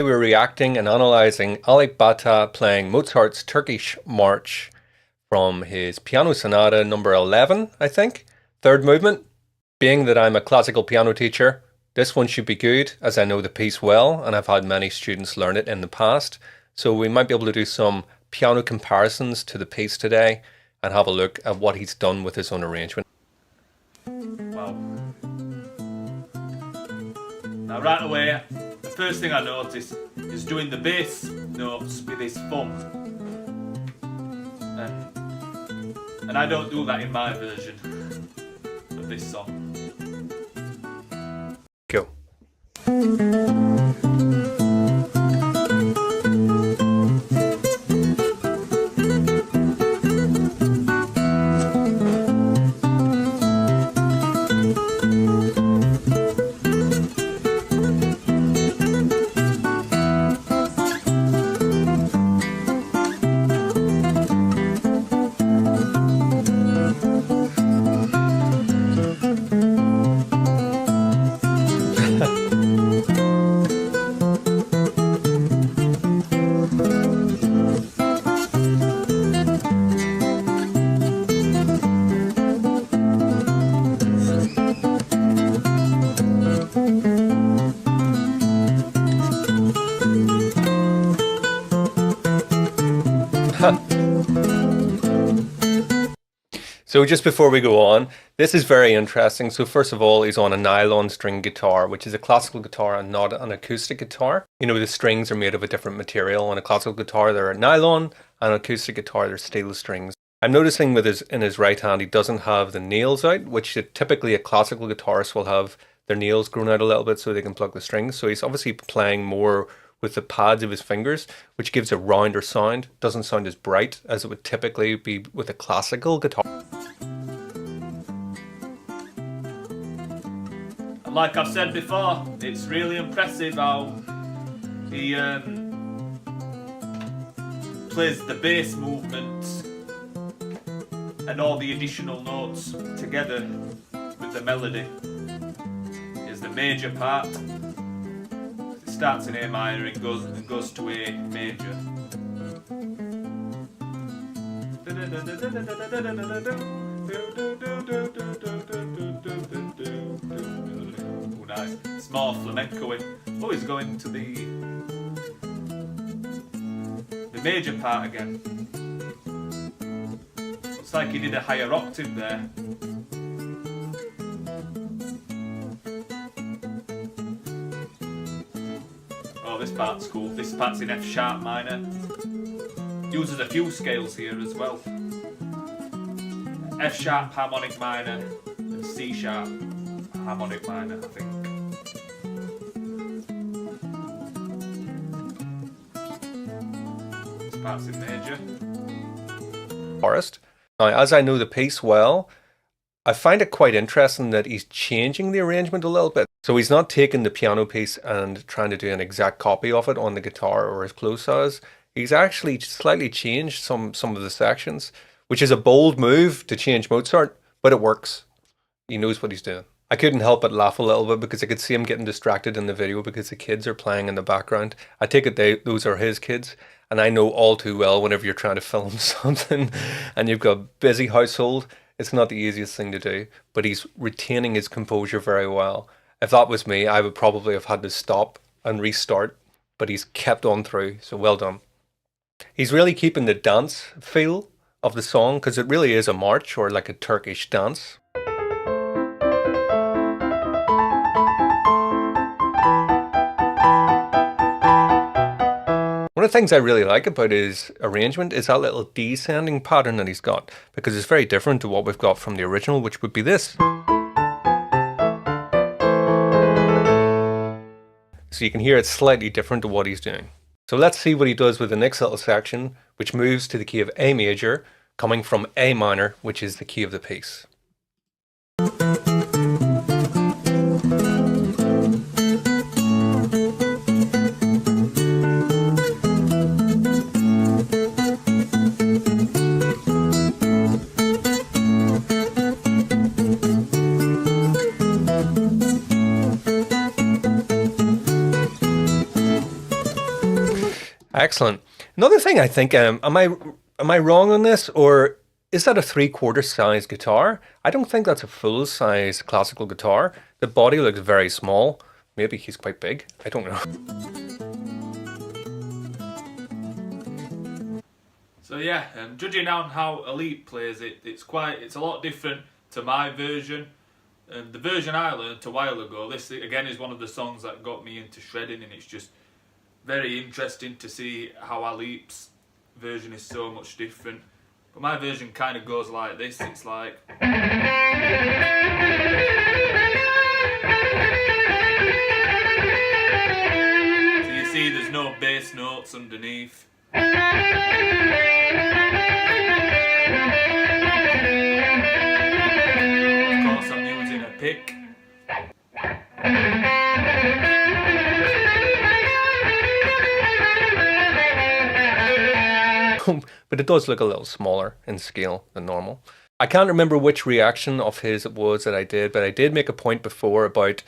we're reacting and analysing Alipbata playing Mozart's Turkish March from his Piano Sonata number 11, I think, third movement. Being that I'm a classical piano teacher, this one should be good as I know the piece well and I've had many students learn it in the past. So we might be able to do some piano comparisons to the piece today and have a look at what he's done with his own arrangement. Wow. Now right away, the first thing I noticed is doing the bass notes with his thumb. And I don't do that in my version of this song. Go. So just before we go on, this is very interesting. So first of all, he's on a nylon string guitar, which is a classical guitar and not an acoustic guitar. You know, the strings are made of a different material. On a classical guitar, they're nylon, and an acoustic guitar, they're steel strings. I'm noticing with in his right hand, he doesn't have the nails out, which typically a classical guitarist will have their nails grown out a little bit so they can pluck the strings. So he's obviously playing more with the pads of his fingers, which gives a rounder sound. Doesn't sound as bright as it would typically be with a classical guitar. Like I've said before, it's really impressive how he plays the bass movements and all the additional notes together with the melody. Here's the major part. It starts in A minor and goes to A major. Oh, nice. It's more flamencoing. Oh, he's going to the major part again. Looks like he did a higher octave there. Oh, this part's cool. This part's in F sharp minor. Uses a few scales here as well. F sharp harmonic minor and C sharp harmonic minor, I think. This part's in major. Forest. Now, as I know the piece well, I find it quite interesting that he's changing the arrangement a little bit. So he's not taking the piano piece and trying to do an exact copy of it on the guitar or as close as. He's actually slightly changed some of the sections, which is a bold move to change Mozart, but it works. He knows what he's doing. I couldn't help but laugh a little bit because I could see him getting distracted in the video because the kids are playing in the background. I take it those are his kids, and I know all too well whenever you're trying to film something and you've got a busy household, it's not the easiest thing to do, but he's retaining his composure very well. If that was me, I would probably have had to stop and restart, but he's kept on through, so well done. He's really keeping the dance feel of the song because it really is a march or like a Turkish dance. One of the things I really like about his arrangement is that little descending pattern that he's got, because it's very different to what we've got from the original, which would be this. So you can hear it's slightly different to what he's doing. So let's see what he does with the next little section, which moves to the key of A major, coming from A minor, which is the key of the piece. Excellent. Another thing I think, am I wrong on this, or is that a three-quarter size guitar? I don't think that's a full size classical guitar. The body looks very small. Maybe he's quite big. I don't know. So yeah, judging on how Alip plays it, it's a lot different to my version. The version I learned a while ago, this again is one of the songs that got me into shredding, and it's just very interesting to see how Alip's version is so much different. But my version kind of goes like this. It's like, so you see there's no bass notes underneath. Of course I'm using a pick. But it does look a little smaller in scale than normal. I can't remember which reaction of his it was that I did, but I did make a point before about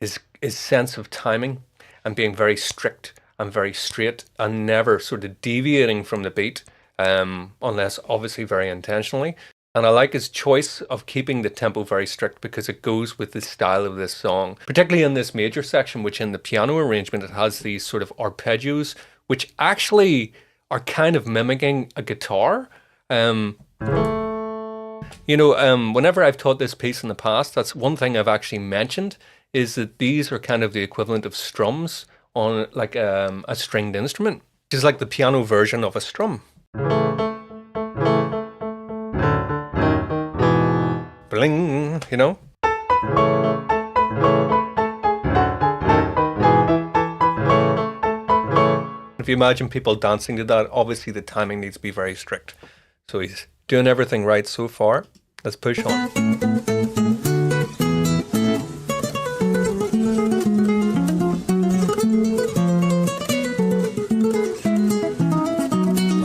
his sense of timing and being very strict and very straight and never sort of deviating from the beat, unless obviously very intentionally. And I like his choice of keeping the tempo very strict because it goes with the style of this song, particularly in this major section, which in the piano arrangement, it has these sort of arpeggios, which actually are kind of mimicking a guitar. Whenever I've taught this piece in the past, that's one thing I've actually mentioned, is that these are kind of the equivalent of strums on like a stringed instrument, which is like the piano version of a strum. Bling, you know? If you imagine people dancing to that, obviously the timing needs to be very strict. So he's doing everything right so far. Let's push on.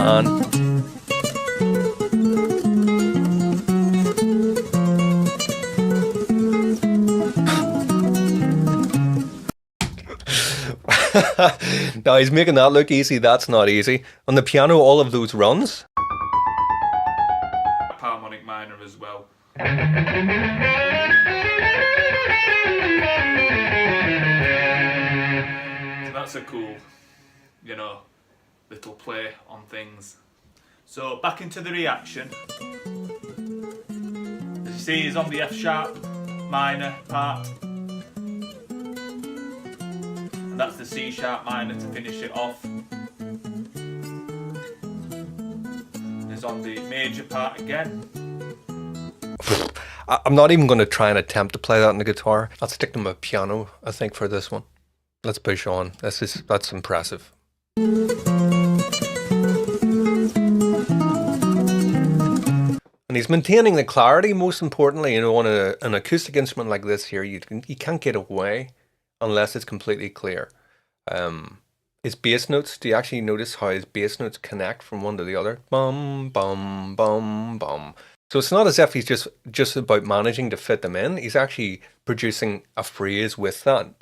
And now he's making that look easy. That's not easy. On the piano, all of those runs. Harmonic minor as well. So that's a cool, little play on things. So back into the reaction. As you see, he's on the F sharp minor part. And that's the C sharp minor to finish it off. He's on the major part again. I'm not even going to try and attempt to play that on the guitar. I'll stick to my piano, I think, for this one. Let's push on. That's impressive. And he's maintaining the clarity, most importantly. On an acoustic instrument like this here, you can't get away unless it's completely clear. His bass notes, do you actually notice how his bass notes connect from one to the other? Bum, bum, bum, bum. So it's not as if he's just about managing to fit them in. He's actually producing a phrase with that.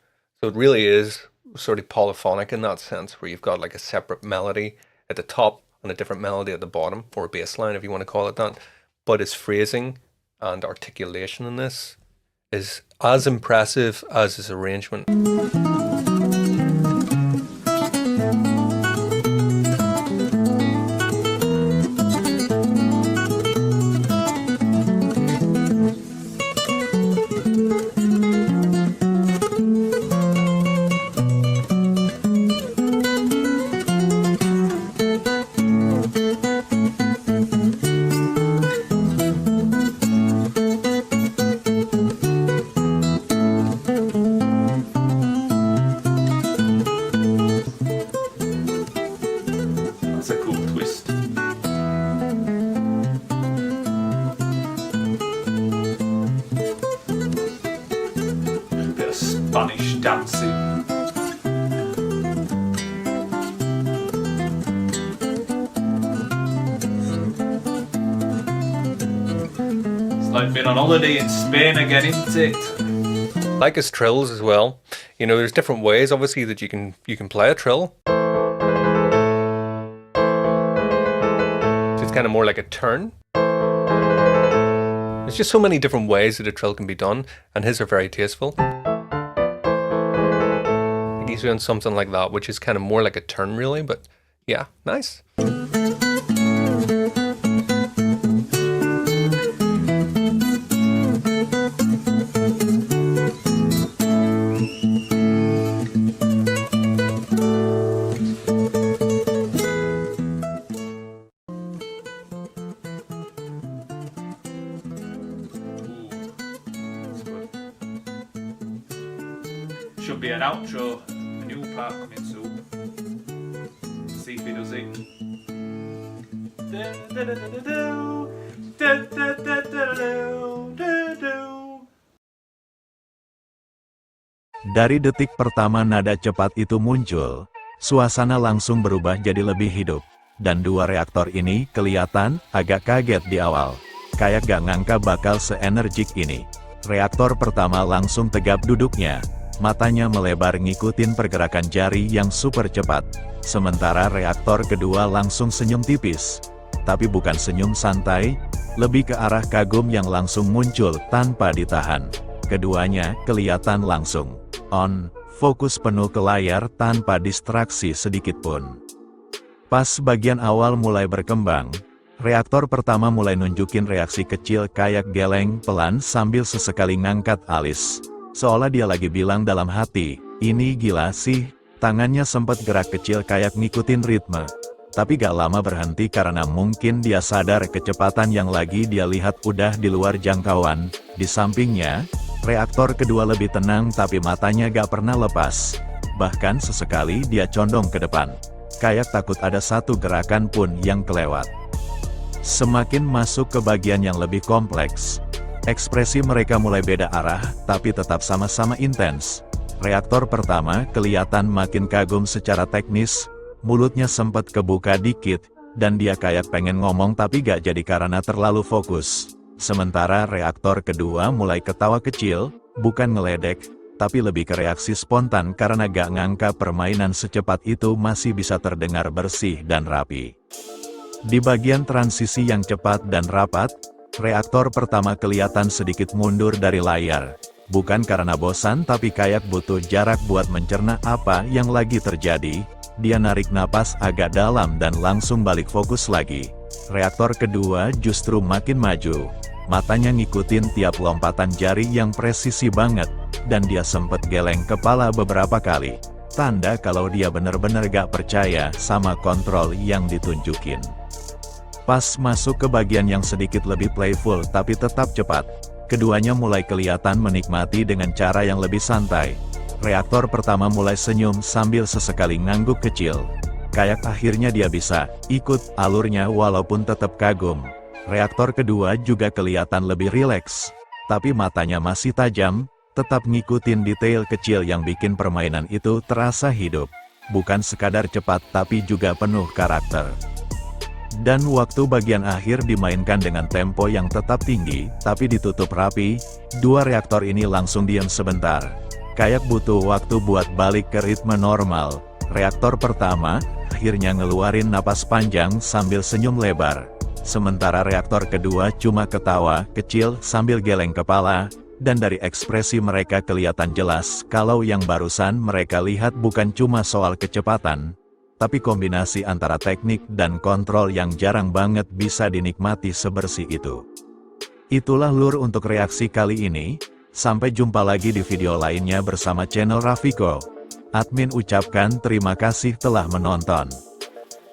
So it really is sort of polyphonic in that sense, where you've got like a separate melody at the top and a different melody at the bottom, or a bass line if you want to call it that. But his phrasing and articulation in this is as impressive as his arrangement. Spanish dancing. It's like being on holiday in Spain again, isn't it? Like his trills as well. There's different ways, obviously, that you can play a trill. kind of more like a turn. There's just so many different ways that a trill can be done, and his are very tasteful. He's doing something like that, which is kind of more like a turn really, but yeah, nice. Should be an outro, a new part coming soon. See if he does it. Dari detik pertama nada cepat itu muncul, suasana langsung berubah jadi lebih hidup. Dan dua reaktor ini kelihatan agak kaget di awal. Kayak gak ngangka bakal seenergik ini. Reaktor pertama langsung tegap duduknya. Matanya melebar ngikutin pergerakan jari yang super cepat. Sementara reaktor kedua langsung senyum tipis. Tapi bukan senyum santai, lebih ke arah kagum yang langsung muncul tanpa ditahan. Keduanya kelihatan langsung on, fokus penuh ke layar tanpa distraksi sedikitpun. Pas bagian awal mulai berkembang, reaktor pertama mulai nunjukin reaksi kecil kayak geleng pelan sambil sesekali ngangkat alis. Seolah dia lagi bilang dalam hati, ini gila sih, tangannya sempat gerak kecil kayak ngikutin ritme. Tapi gak lama berhenti karena mungkin dia sadar kecepatan yang lagi dia lihat udah di luar jangkauan. Di sampingnya, reaktor kedua lebih tenang tapi matanya gak pernah lepas. Bahkan sesekali dia condong ke depan. Kayak takut ada satu gerakan pun yang kelewat. Semakin masuk ke bagian yang lebih kompleks, ekspresi mereka mulai beda arah, tapi tetap sama-sama intens. Reaktor pertama kelihatan makin kagum secara teknis, mulutnya sempat kebuka dikit, dan dia kayak pengen ngomong tapi gak jadi karena terlalu fokus. Sementara reaktor kedua mulai ketawa kecil, bukan ngeledek, tapi lebih ke reaksi spontan karena gak ngangka permainan secepat itu masih bisa terdengar bersih dan rapi. Di bagian transisi yang cepat dan rapat, reaktor pertama kelihatan sedikit mundur dari layar. Bukan karena bosan tapi kayak butuh jarak buat mencerna apa yang lagi terjadi. Dia narik napas agak dalam dan langsung balik fokus lagi. Reaktor kedua justru makin maju. Matanya ngikutin tiap lompatan jari yang presisi banget. Dan dia sempet geleng kepala beberapa kali. Tanda kalau dia bener-bener gak percaya sama kontrol yang ditunjukin. Pas masuk ke bagian yang sedikit lebih playful tapi tetap cepat, keduanya mulai kelihatan menikmati dengan cara yang lebih santai. Reaktor pertama mulai senyum sambil sesekali ngangguk kecil. Kayak akhirnya dia bisa ikut alurnya walaupun tetap kagum. Reaktor kedua juga kelihatan lebih rileks, tapi matanya masih tajam, tetap ngikutin detail kecil yang bikin permainan itu terasa hidup. Bukan sekadar cepat tapi juga penuh karakter. Dan waktu bagian akhir dimainkan dengan tempo yang tetap tinggi, tapi ditutup rapi, dua reaktor ini langsung diam sebentar. Kayak butuh waktu buat balik ke ritme normal. Reaktor pertama, akhirnya ngeluarin napas panjang sambil senyum lebar. Sementara reaktor kedua cuma ketawa kecil sambil geleng kepala, dan dari ekspresi mereka kelihatan jelas kalau yang barusan mereka lihat bukan cuma soal kecepatan, tapi kombinasi antara teknik dan kontrol yang jarang banget bisa dinikmati sebersih itu. Itulah lur untuk reaksi kali ini. Sampai jumpa lagi di video lainnya bersama channel Rafiko. Admin ucapkan terima kasih telah menonton.